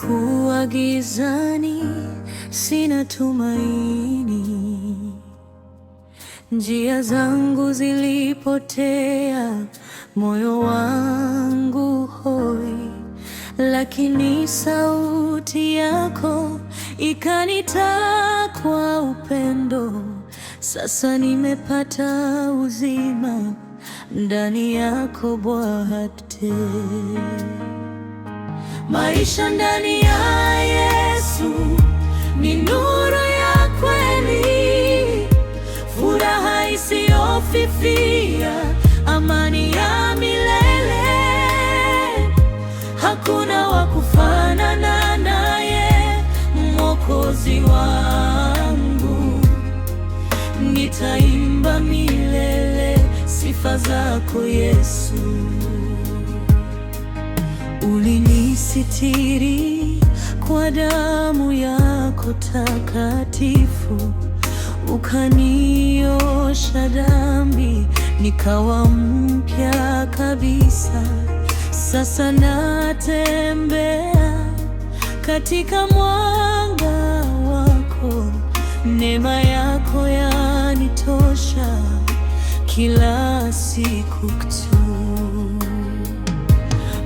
Nilikuwa gizani, sina tumaini. Njia zangu zilipotea, moyo wangu hoi. Lakini sauti yako ikanita kwa upendo. Sasa nimepata uzima ndani yako Bwana. Maisha ndani ya Yesu ni nuru ya kweli, furaha isiyofifia, amani ya milele. Hakuna wa kufanana naye, Mwokozi wangu. Nitaimba milele sifa zako Yesu. Ulinisitiri kwa damu yako takatifu, ukaniosha dhambi, nikawa mpya kabisa. Sasa natembea katika mwanga wako, neema yako yanitosha kila siku tu.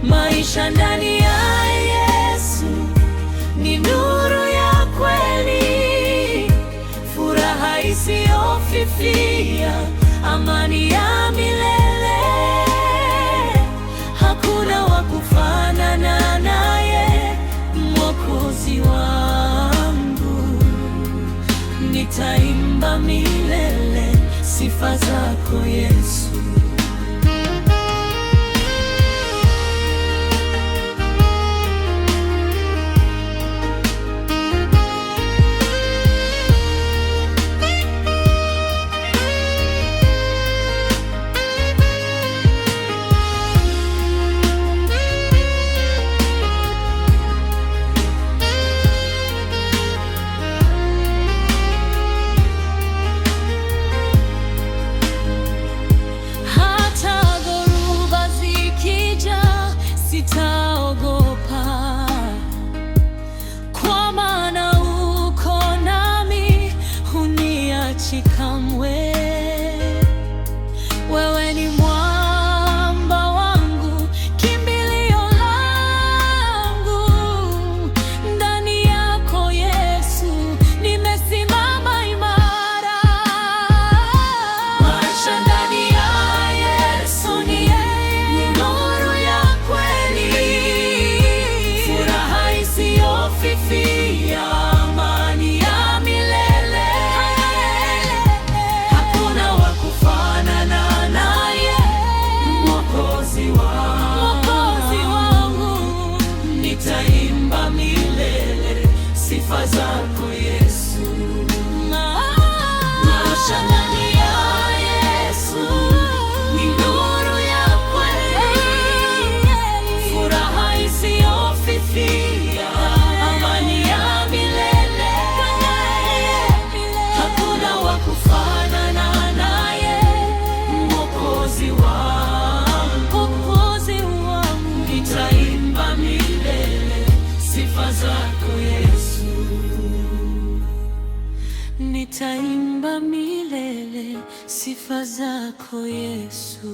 Maisha ndani ya Yesu ni nuru ya kweli, furaha isiyofifia, amani ya milele. Hakuna wa kufanana naye, Mwokozi wangu. Nitaimba milele sifa zako Yesu. Sitaogopa, kwa maana uko nami, huniachi kamwe. Wewe ni mwamba wangu, kimbilio langu. Ndani yako Yesu nimesimama imara. Maisha ndani ya Yesu ni nuru ya isiyofifia, amani ya milele. Hakuna wa kufanana naye, Mwokozi wangu. Nitaimba milele sifa zako Yesu. Maisha ndani ya Yesu ni nuru ya kweli, furaha isiyofifia, amani ya milele. Hakuna wa kufanana naye, Mwokozi wangu. Nitaimba milele sifa zako Yesu. Nitaimba milele sifa zako Yesu.